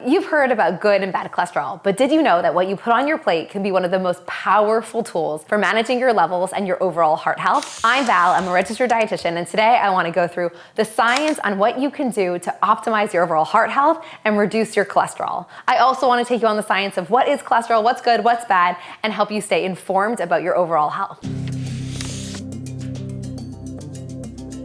You've heard about good and bad cholesterol, but did you know that what you put on your plate can be one of the most powerful tools for managing your levels and your overall heart health? I'm Val, I'm a registered dietitian, and today I want to go through the science on what you can do to optimize your overall heart health and reduce your cholesterol. I also want to take you on the science of what is cholesterol, what's good, what's bad, and help you stay informed about your overall health.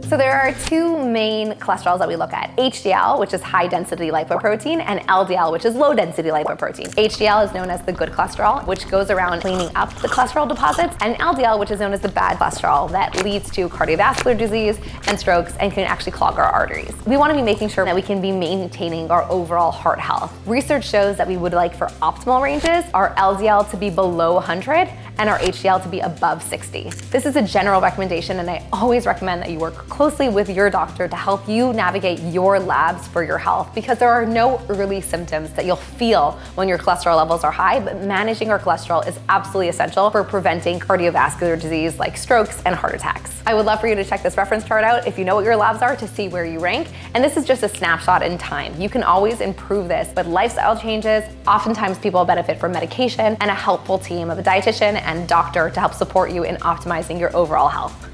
So there are two main cholesterols that we look at. HDL, which is high density lipoprotein, and LDL, which is low density lipoprotein. HDL is known as the good cholesterol, which goes around cleaning up the cholesterol deposits, and LDL, which is known as the bad cholesterol, that leads to cardiovascular disease and strokes and can actually clog our arteries. We want to be making sure that we can be maintaining our overall heart health. Research shows that we would like for optimal ranges our LDL to be below 100 and our HDL to be above 60. This is a general recommendation, and I always recommend that you work closely with your doctor to help you navigate your labs for your health, because there are no early symptoms that you'll feel when your cholesterol levels are high, but managing our cholesterol is absolutely essential for preventing cardiovascular disease like strokes and heart attacks. I would love for you to check this reference chart out if you know what your labs are to see where you rank, and this is just a snapshot in time. You can always improve this with lifestyle changes. Oftentimes people benefit from medication and a helpful team of a dietitian and doctor to help support you in optimizing your overall health.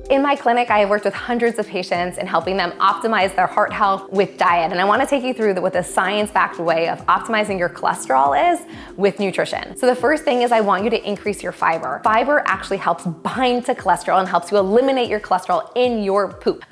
In my clinic, I have worked with hundreds of patients in helping them optimize their heart health with diet. And I want to take you through what the science-backed way of optimizing your cholesterol is with nutrition. So the first thing is I want you to increase your fiber. Fiber actually helps bind to cholesterol and helps you eliminate your cholesterol in your poop.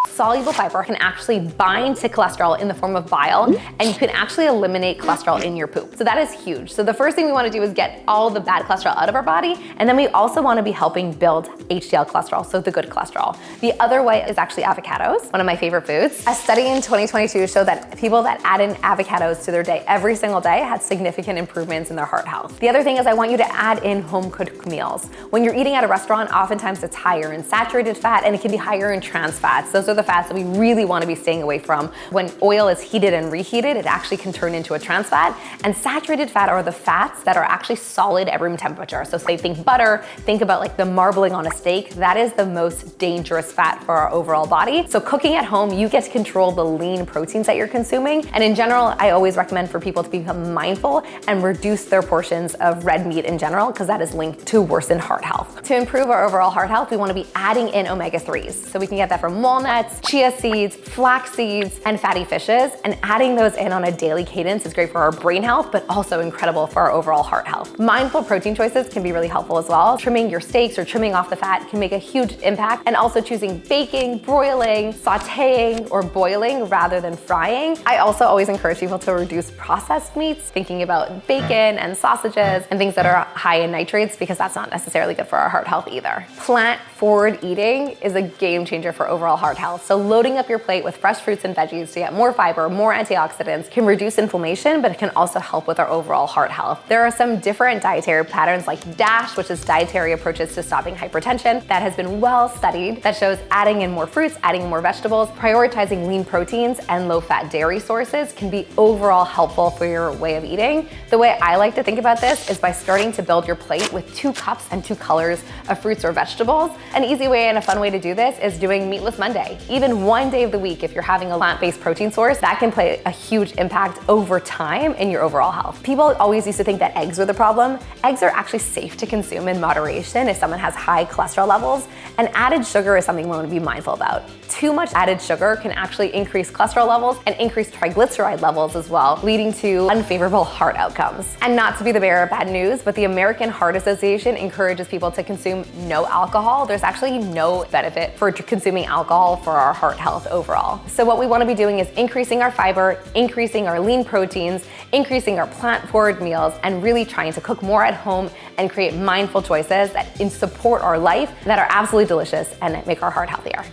Soluble fiber can actually bind to cholesterol in the form of bile, and you can actually eliminate cholesterol in your poop. So that is huge. So the first thing we want to do is get all the bad cholesterol out of our body, and then we also want to be helping build HDL cholesterol, so the good cholesterol. The other way is actually avocados, one of my favorite foods. A study in 2022 showed that people that add in avocados to their day every single day had significant improvements in their heart health. The other thing is I want you to add in home-cooked meals. When you're eating at a restaurant, oftentimes it's higher in saturated fat and it can be higher in trans fats. Those are the fats that we really want to be staying away from. When oil is heated and reheated, it actually can turn into a trans fat. And saturated fat are the fats that are actually solid at room temperature. So say think butter, think about like the marbling on a steak. That is the most dangerous fat for our overall body. So cooking at home, you get to control the lean proteins that you're consuming. And in general, I always recommend for people to become mindful and reduce their portions of red meat in general, because that is linked to worsened heart health. To improve our overall heart health, we want to be adding in omega-3s. So we can get that from walnuts, chia seeds, flax seeds, and fatty fishes. And adding those in on a daily cadence is great for our brain health, but also incredible for our overall heart health. Mindful protein choices can be really helpful as well. Trimming your steaks or trimming off the fat can make a huge impact, and also choosing baking, broiling, sauteing, or boiling rather than frying. I also always encourage people to reduce processed meats, thinking about bacon and sausages and things that are high in nitrates, because that's not necessarily good for our heart health either. Plant-forward eating is a game changer for overall heart health. So loading up your plate with fresh fruits and veggies to get more fiber, more antioxidants can reduce inflammation, but it can also help with our overall heart health. There are some different dietary patterns like DASH, which is dietary approaches to stopping hypertension, that has been well studied, that shows adding in more fruits, adding more vegetables, prioritizing lean proteins and low-fat dairy sources can be overall helpful for your way of eating. The way I like to think about this is by starting to build your plate with 2 cups and 2 colors of fruits or vegetables. An easy way and a fun way to do this is doing Meatless Monday. Even one day of the week, if you're having a plant-based protein source, that can play a huge impact over time in your overall health. People always used to think that eggs were the problem. Eggs are actually safe to consume in moderation if someone has high cholesterol levels, and added sugar is something we want to be mindful about. Too much added sugar can actually increase cholesterol levels and increase triglyceride levels as well, leading to unfavorable heart outcomes. And not to be the bearer of bad news, but the American Heart Association encourages people to consume no alcohol. There's actually no benefit for consuming alcohol for our heart health overall. So what we want to be doing is increasing our fiber, increasing our lean proteins, increasing our plant-forward meals, and really trying to cook more at home and create mindful choices that support our life, that are absolutely delicious and make our heart healthier.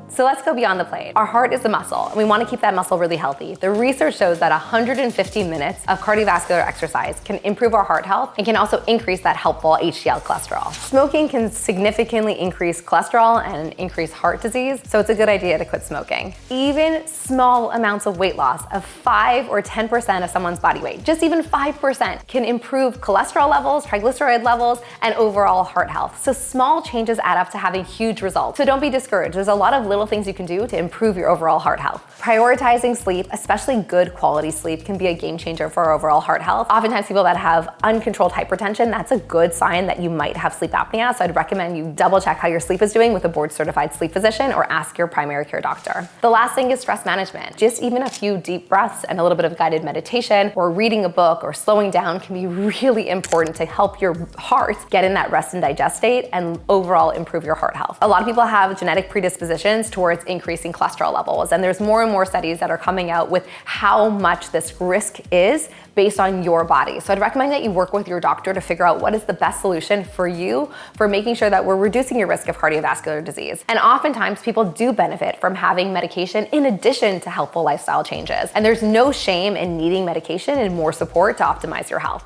So So let's go beyond the plate. Our heart is a muscle, and we want to keep that muscle really healthy. The research shows that 150 minutes of cardiovascular exercise can improve our heart health and can also increase that helpful HDL cholesterol. Smoking can significantly increase cholesterol and increase heart disease, so it's a good idea to quit smoking. Even small amounts of weight loss of 5 or 10% of someone's body weight, just even 5%, can improve cholesterol levels, triglyceride levels, and overall heart health. So small changes add up to having huge results. So don't be discouraged. There's a lot of little things you can do to improve your overall heart health. Prioritizing sleep, especially good quality sleep, can be a game changer for our overall heart health. Oftentimes people that have uncontrolled hypertension, that's a good sign that you might have sleep apnea. So I'd recommend you double check how your sleep is doing with a board certified sleep physician or ask your primary care doctor. The last thing is stress management. Just even a few deep breaths and a little bit of guided meditation or reading a book or slowing down can be really important to help your heart get in that rest and digest state and overall improve your heart health. A lot of people have genetic predispositions towards increasing cholesterol levels, and there's more and more studies that are coming out with how much this risk is based on your body. So I'd recommend that you work with your doctor to figure out what is the best solution for you for making sure that we're reducing your risk of cardiovascular disease. And oftentimes people do benefit from having medication in addition to helpful lifestyle changes. And there's no shame in needing medication and more support to optimize your health.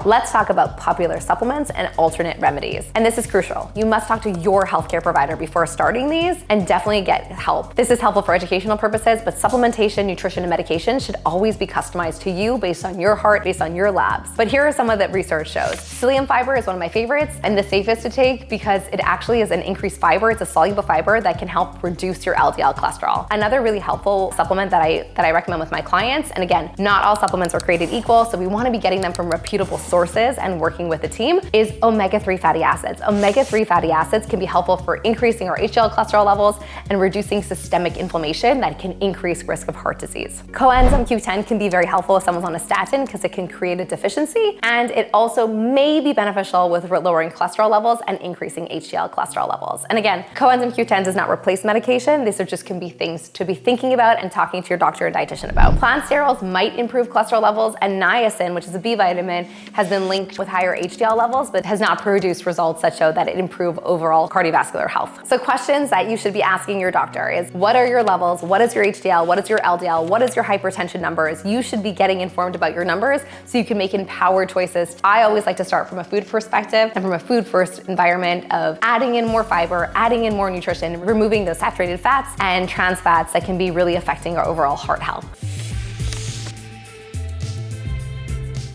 Let's talk about popular supplements and alternate remedies. And this is crucial. You must talk to your healthcare provider before starting these and definitely get help. This is helpful for educational purposes, but supplementation, nutrition, and medication should always be customized to you based on your heart, based on your labs. But here are some of that research shows. Psyllium Fiber is one of my favorites and the safest to take because it actually is an increased fiber. It's a soluble fiber that can help reduce your LDL cholesterol. Another really helpful supplement that I recommend with my clients, and again, not all supplements are created equal, so we want to be getting them from reputable sources and working with a team, is omega-3 fatty acids. Omega-3 fatty acids can be helpful for increasing our HDL cholesterol levels and reducing systemic inflammation that can increase risk of heart disease. Coenzyme Q10 can be very helpful if someone's on a statin because it can create a deficiency, and it also may be beneficial with lowering cholesterol levels and increasing HDL cholesterol levels. And again, Coenzyme Q10 does not replace medication. These are just can be things to be thinking about and talking to your doctor and dietitian about. Plant sterols might improve cholesterol levels, and niacin, which is a B vitamin, has been linked with higher HDL levels, but has not produced results that show that it improves overall cardiovascular health. So questions that you should be asking your doctor is, what are your levels? What is your HDL? What is your LDL? What is your hypertension numbers? You should be getting informed about your numbers so you can make empowered choices. I always like to start from a food perspective and from a food first environment of adding in more fiber, adding in more nutrition, removing those saturated fats and trans fats that can be really affecting our overall heart health.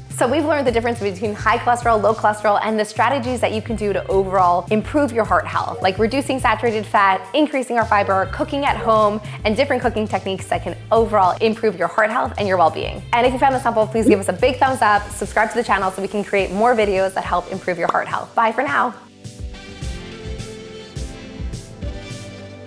So we've learned the difference between high cholesterol, low cholesterol, and the strategies that you can do to overall improve your heart health, like reducing saturated fat, increasing our fiber, cooking at home, and different cooking techniques that can overall improve your heart health and your well-being. And if you found this helpful, please give us a big thumbs up, subscribe to the channel so we can create more videos that help improve your heart health. Bye for now.